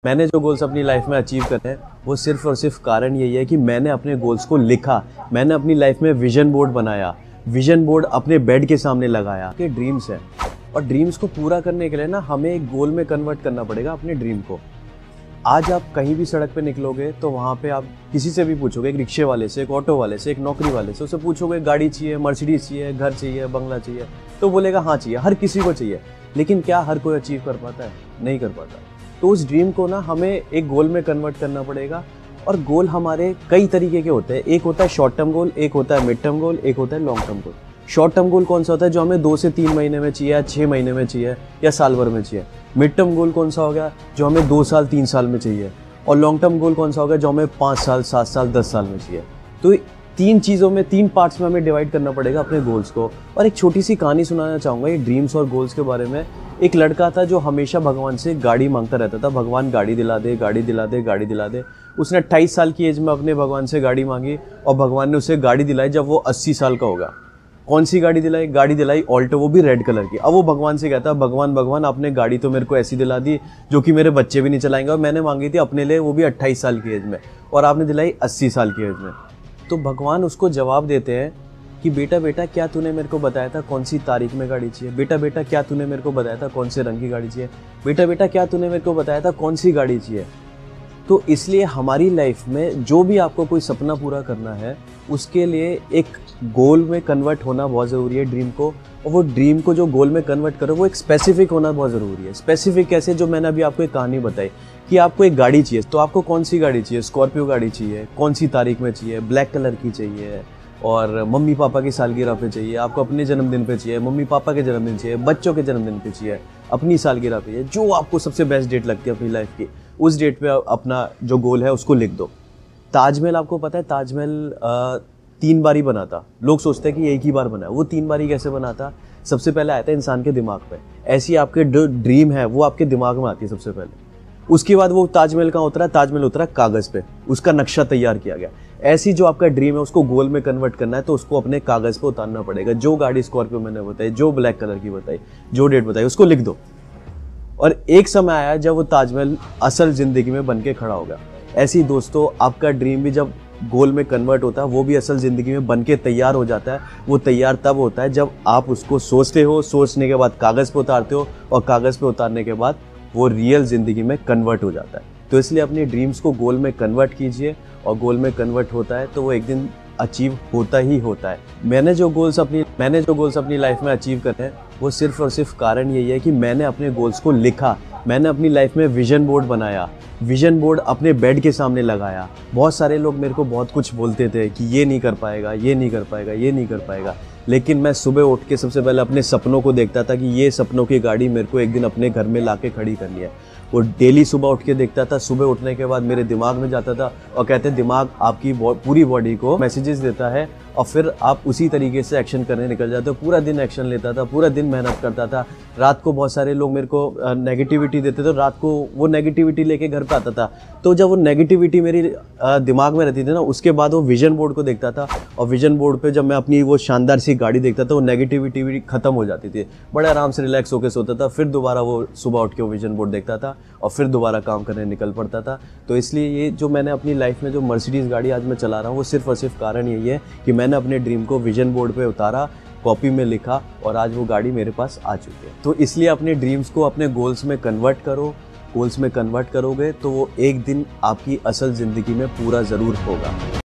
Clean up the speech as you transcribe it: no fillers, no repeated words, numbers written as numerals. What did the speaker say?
मैंने जो गोल्स अपनी लाइफ में अचीव करे हैं वो सिर्फ और सिर्फ कारण यही है कि मैंने अपने गोल्स को लिखा। मैंने अपनी लाइफ में विजन बोर्ड बनाया, विजन बोर्ड अपने बेड के सामने लगाया। कि ड्रीम्स है और ड्रीम्स को पूरा करने के लिए ना हमें एक गोल में कन्वर्ट करना पड़ेगा अपने ड्रीम को। आज आप कहीं भी सड़क पे निकलोगे तो वहाँ पे आप किसी से भी पूछोगे, एक रिक्शे वाले से, एक ऑटो वाले से, एक नौकरी वाले से, उससे पूछोगे गाड़ी चाहिए, मर्सिडीज चाहिए, घर चाहिए, बंगला चाहिए, तो बोलेगा हाँ चाहिए, हर किसी को चाहिए। लेकिन क्या हर कोई अचीव कर पाता है? नहीं कर पाता। तो उस ड्रीम को ना हमें एक गोल में कन्वर्ट करना पड़ेगा। और गोल हमारे कई तरीके के होते हैं। एक होता है शॉर्ट टर्म गोल, एक होता है मिड टर्म गोल, एक होता है long term goal. Short term goal कौन सा होता है? जो हमें 2 से 3 महीने में चाहिए, या 6 महीने में चाहिए, या साल भर में चाहिए। मिड टर्म गोल कौन सा हो गया? जो हमें 2 साल 3 साल में चाहिए। और लॉन्ग टर्म गोल कौन सा होगा? जो हमें 5 साल 7 साल 10 साल में चाहिए। तो 3 चीज़ों में, 3 पार्ट्स में हमें डिवाइड करना पड़ेगा अपने गोल्स को। और एक छोटी सी कहानी सुनाना चाहूँगा ये ड्रीम्स और गोल्स के बारे में। एक लड़का था जो हमेशा भगवान से गाड़ी मांगता रहता था, भगवान गाड़ी दिला दे, गाड़ी दिला दे, गाड़ी दिला दे। उसने 28 साल की एज में अपने भगवान से गाड़ी मांगी और भगवान ने उसे गाड़ी दिलाई जब वो 80 साल का होगा। कौन सी गाड़ी दिलाई? गाड़ी दिलाई ऑल्टो, वो भी रेड कलर की। अब वो भगवान से कहता, भगवान भगवान आपने गाड़ी तो मेरे को ऐसी दिला दी जो कि मेरे बच्चे भी नहीं चलाएंगे, और मैंने मांगी थी अपने लिए, वो भी 28 साल की एज में, और आपने दिलाई 80 साल की एज में। तो भगवान उसको जवाब देते हैं कि बेटा बेटा क्या तूने मेरे को बताया था कौन सी तारीख में गाड़ी चाहिए? बेटा बेटा क्या तूने मेरे को बताया था कौन से रंग की गाड़ी चाहिए? बेटा बेटा क्या तूने मेरे को बताया था कौन सी गाड़ी चाहिए? तो इसलिए हमारी लाइफ में जो भी आपको कोई सपना पूरा करना है उसके लिए एक गोल में कन्वर्ट होना बहुत ज़रूरी है ड्रीम को। और वो ड्रीम को जो गोल में कन्वर्ट करो वो एक स्पेसिफिक होना बहुत ज़रूरी है। स्पेसिफिक कैसे? जो मैंने अभी आपको एक कहानी बताई कि आपको एक गाड़ी चाहिए, तो आपको कौन सी गाड़ी चाहिए? स्कॉर्पियो गाड़ी चाहिए, कौन सी तारीख में चाहिए? ब्लैक कलर की चाहिए, और मम्मी पापा की सालगिरह पे चाहिए, आपको अपने जन्मदिन पे चाहिए, मम्मी पापा के जन्मदिन चाहिए, बच्चों के जन्मदिन पे चाहिए, अपनी सालगिरह पे चाहिए। जो आपको सबसे बेस्ट डेट लगती है अपनी लाइफ की, उस डेट पे अपना जो गोल है उसको लिख दो। ताजमहल आपको पता है, ताजमहल 3 बार ही बना था। लोग सोचते हैं कि एक ही बार बना है, वो 3 बार ही कैसे बना था? सबसे पहले आया था इंसान के दिमाग पे। ऐसी आपके जो ड्रीम है वो आपके दिमाग में आती है सबसे पहले। उसके बाद वो ताजमहल कहाँ उतरा? ताजमहल उतरा कागज़ पे, उसका नक्शा तैयार किया गया। ऐसी जो आपका ड्रीम है उसको गोल में कन्वर्ट करना है तो उसको अपने कागज़ पे उतारना पड़ेगा। जो गाड़ी स्कॉर्पियो मैंने बताई, जो ब्लैक कलर की बताई, जो डेट बताई, उसको लिख दो। और एक समय आया जब वो ताजमहल असल ज़िंदगी में बन के खड़ा होगा। ऐसे ही दोस्तों आपका ड्रीम भी जब गोल में कन्वर्ट होता है वो भी असल ज़िंदगी में बन के तैयार हो जाता है। वो तैयार तब होता है जब आप उसको सोचते हो, सोचने के बाद कागज़ पे उतारते हो, और कागज़ पे उतारने के बाद वो रियल ज़िंदगी में कन्वर्ट हो जाता है। तो इसलिए अपनी ड्रीम्स को गोल में कन्वर्ट कीजिए, और गोल में कन्वर्ट होता है तो वो एक दिन अचीव होता ही होता है। मैंने जो गोल्स अपनी लाइफ में अचीव करे हैं वो सिर्फ और सिर्फ कारण यही है कि मैंने अपने गोल्स को लिखा। मैंने अपनी लाइफ में विजन बोर्ड बनाया, विजन बोर्ड अपने बेड के सामने लगाया। बहुत सारे लोग मेरे को बहुत कुछ बोलते थे कि ये नहीं कर पाएगा, ये नहीं कर पाएगा, ये नहीं कर पाएगा। लेकिन मैं सुबह उठ के सबसे पहले अपने सपनों को देखता था कि ये सपनों की गाड़ी मेरे को एक दिन अपने घर में लाके खड़ी करनी है। वो डेली सुबह उठ के देखता था। सुबह उठने के बाद मेरे दिमाग में जाता था, और कहते दिमाग आपकी पूरी बॉडी को मैसेजेस देता है, और फिर आप उसी तरीके से एक्शन करने निकल जाते हो। पूरा दिन एक्शन लेता था, पूरा दिन मेहनत करता था। रात को बहुत सारे लोग मेरे को नेगेटिविटी देते थे, रात को वो नेगेटिविटी लेके घर पे आता था। तो जब वो नेगेटिविटी मेरी दिमाग में रहती थी ना, उसके बाद वो विजन बोर्ड को देखता था, और विजन बोर्ड पे जब मैं अपनी वो शानदार सी गाड़ी देखता था वो नेगेटिविटी भी खत्म हो जाती थी। बड़े आराम से रिलैक्स होकर सोता था। फिर दोबारा वो सुबह उठ के वो विजन बोर्ड देखता था और फिर दोबारा काम करने निकल पड़ता था। तो इसलिए ये जो मैंने अपनी लाइफ में जो मर्सिडीज़ गाड़ी आज मैं चला रहा हूँ वो सिर्फ और सिर्फ कारण यही है कि मैंने अपने ड्रीम को विजन बोर्ड पे उतारा, कॉपी में लिखा, और आज वो गाड़ी मेरे पास आ चुकी है। तो इसलिए अपने ड्रीम्स को अपने गोल्स में कन्वर्ट करो। गोल्स में कन्वर्ट करोगे तो वो एक दिन आपकी असल ज़िंदगी में पूरा ज़रूर होगा।